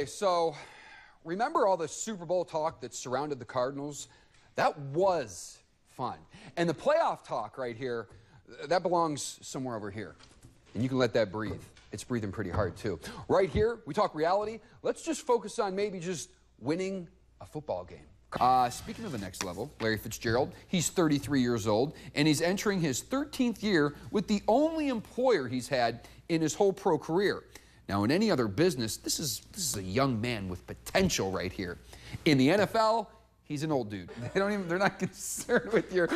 So, remember all the Super Bowl talk that surrounded the Cardinals? That was fun. And the playoff talk right here, that belongs somewhere over here. And you can let that breathe. It's breathing pretty hard, too. Right here, we talk reality. Let's just focus on maybe just winning a football game. Speaking of the next level, Larry Fitzgerald, he's 33 years old, and he's entering his 13th year with the only employer he's had in his whole pro career. Now, in any other business, this is a young man with potential right here. In the NFL, he's an old dude. They're not concerned with your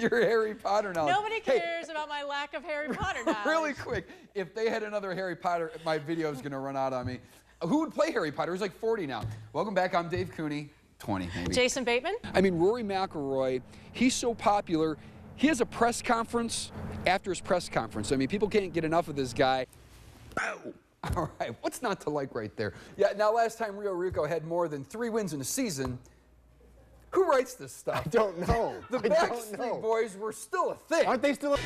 Harry Potter knowledge. Nobody cares about my lack of Harry Potter knowledge. Really quick, if they had another Harry Potter, my video is gonna run out on me. Who would play Harry Potter? He's like 40 now. Welcome back, I'm Dave Cooney. 20 maybe. Jason Bateman? I mean, Rory McIlroy, he's so popular. He has a press conference after his press conference. I mean, people can't get enough of this guy. Bow. All right, what's not to like right there? Yeah, now last time Rio Rico had more than 3 wins in a season, who writes this stuff? I don't know. The Backstreet Boys were still a thing. Aren't they still a...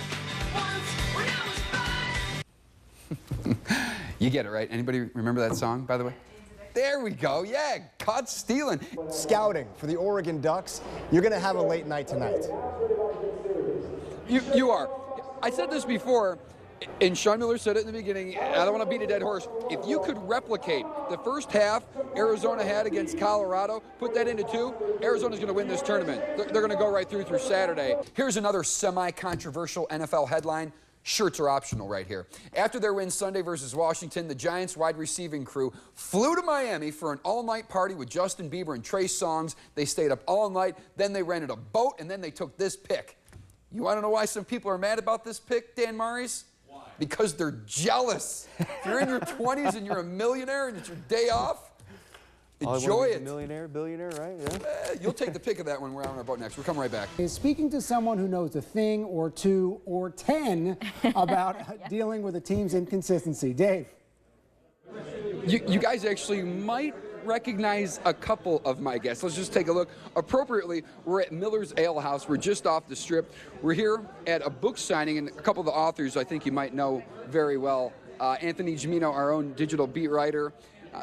You get it, right? Anybody remember that song, by the way? There we go, yeah, caught stealing. Scouting for the Oregon Ducks, you're gonna have a late night tonight. You are. I said this before, and Sean Miller said it in the beginning, I don't want to beat a dead horse. If you could replicate the first half Arizona had against Colorado, put that into 2, Arizona's going to win this tournament. They're going to go right through Saturday. Here's another semi-controversial NFL headline. Shirts are optional right here. After their win Sunday versus Washington, the Giants wide receiving crew flew to Miami for an all-night party with Justin Bieber and Trey Songz. They stayed up all night, then they rented a boat, and then they took this pic. You want to know why some people are mad about this pic, Dan Maris? Because they're jealous. If you're in your 20s and you're a millionaire and it's your day off, enjoy it. Millionaire, billionaire, right? Yeah. You'll take the pic of that when we're on our boat next. We'll come right back. Is speaking to someone who knows a thing or 2 or 10 about dealing with a team's inconsistency. Dave. You guys actually might recognize a couple of my guests. Let's just take a look. Appropriately, we're at Miller's Ale House. We're just off the strip. We're here at a book signing, and a couple of the authors I think you might know very well. Anthony Gimino, our own digital beat writer.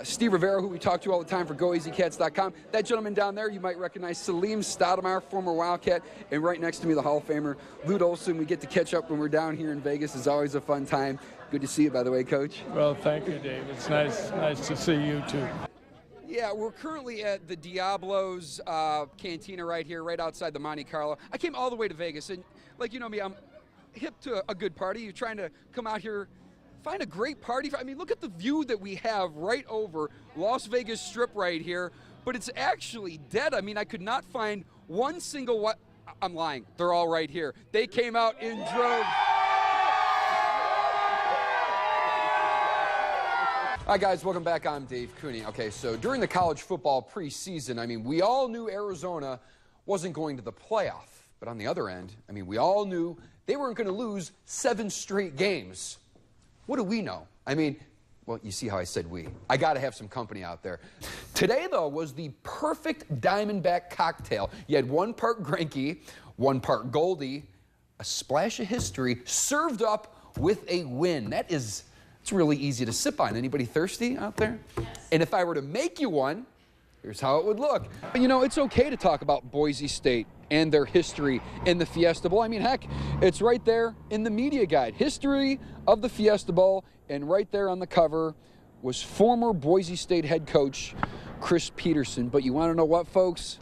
Steve Rivera, who we talk to all the time for GoEasyCats.com. That gentleman down there, you might recognize Salim Stoudemire, former Wildcat. And right next to me, the Hall of Famer, Lute Olson. We get to catch up when we're down here in Vegas. It's always a fun time. Good to see you, by the way, Coach. Well, thank you, Dave. It's nice to see you, too. Yeah, we're currently at the Diablo's Cantina right here, right outside the Monte Carlo. I came all the way to Vegas, and like you know me, I'm hip to a good party. You're trying to come out here, find a great party. I mean, look at the view that we have right over Las Vegas Strip right here, but it's actually dead. I mean, I could not find one single I'm lying. They're all right here. They came out in droves. Hi guys, welcome back. I'm Dave Cooney. Okay, so during the college football preseason, I mean, we all knew Arizona wasn't going to the playoff. But on the other end, I mean, we all knew they weren't going to lose 7 straight games. What do we know? I mean, well, you see how I said we. I got to have some company out there. Today, though, was the perfect Diamondback cocktail. You had 1 part Granky, 1 part Goldie, a splash of history, served up with a win. It's really easy to sip on. Anybody thirsty out there? Yes. And if I were to make you one, here's how it would look. But you know, it's okay to talk about Boise State and their history in the Fiesta Bowl. I mean, heck, it's right there in the media guide. History of the Fiesta Bowl, and right there on the cover was former Boise State head coach Chris Peterson. But you want to know what, folks?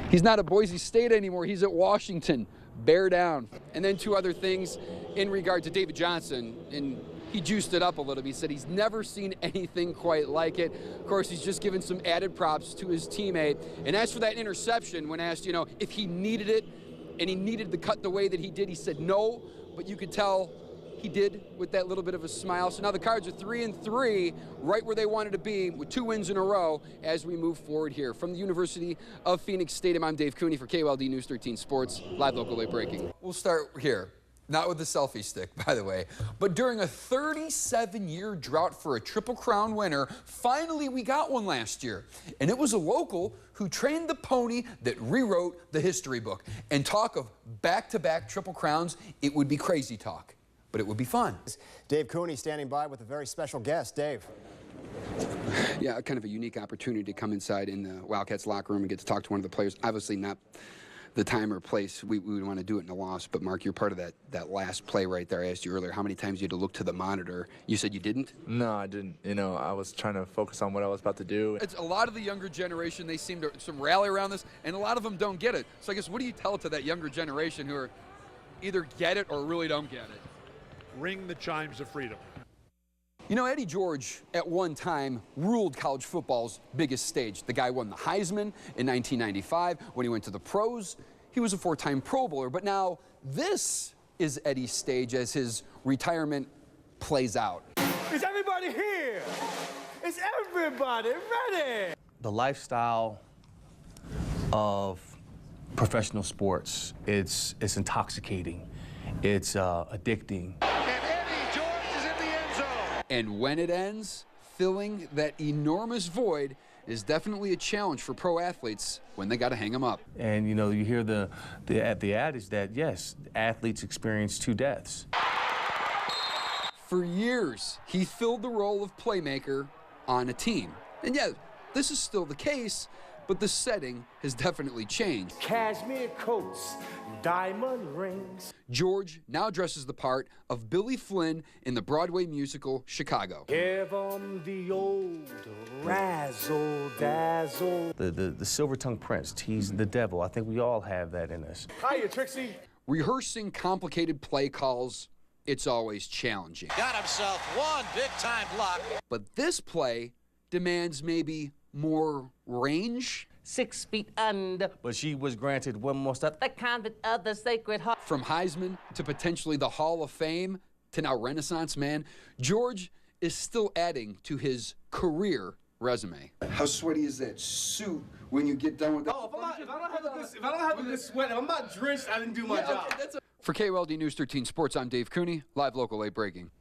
He's not at Boise State anymore. He's at Washington. Bear down. And then 2 other things in regard to David Johnson. And he juiced it up a little bit. He said he's never seen anything quite like it. Of course, he's just given some added props to his teammate. And as for that interception, when asked, you know, if he needed it and he needed to cut the way that he did, he said no, but you could tell he did with that little bit of a smile. So now the Cards are 3-3, right where they wanted to be, with 2 wins in a row as we move forward here. From the University of Phoenix Stadium, I'm Dave Cooney for KOLD News 13 Sports, live, local, late breaking. We'll start here. Not with the selfie stick, by the way. But during a 37-year drought for a Triple Crown winner, finally we got one last year. And it was a local who trained the pony that rewrote the history book. And talk of back-to-back Triple Crowns, it would be crazy talk. But it would be fun. Dave Cooney standing by with a very special guest. Dave. Yeah, kind of a unique opportunity to come inside in the Wildcats locker room and get to talk to one of the players. Obviously not the time or place we would want to do it in a loss, but Mark, you're part of that last play right there. I asked you earlier how many times you had to look to the monitor. You said you didn't? No, I didn't. You know, I was trying to focus on what I was about to do. It's a lot of the younger generation, they seem to rally around this, and a lot of them don't get it. So I guess what do you tell to that younger generation who are either get it or really don't get it? Ring the chimes of freedom. You know, Eddie George, at one time, ruled college football's biggest stage. The guy won the Heisman in 1995. When he went to the pros, he was a 4-time Pro Bowler. But now, this is Eddie's stage as his retirement plays out. Is everybody here? Is everybody ready? The lifestyle of professional sports, it's intoxicating. It's addicting. And when it ends, filling that enormous void is definitely a challenge for pro athletes when they got to hang them up. And you know, you hear the adage that yes, athletes experience 2 deaths. For years, he filled the role of playmaker on a team. And yeah, this is still the case, but the setting has definitely changed. Cashmere coats, diamond rings. George now dresses the part of Billy Flynn in the Broadway musical Chicago. Give 'em the old razzle dazzle. The silver-tongued prince, he's the devil. I think we all have that in us. Hiya, Trixie. Rehearsing complicated play calls, it's always challenging. Got himself one big-time block. But this play demands maybe more range. 6 feet under. But she was granted one more step. The convent of the Sacred Heart. From Heisman to potentially the Hall of Fame to now Renaissance man, George is still adding to his career resume. How sweaty is that suit when you get done with that? Oh, if I don't have a good sweat, if I'm not drenched, I didn't do my job. For KOLD News 13 Sports, I'm Dave Cooney, live local late breaking.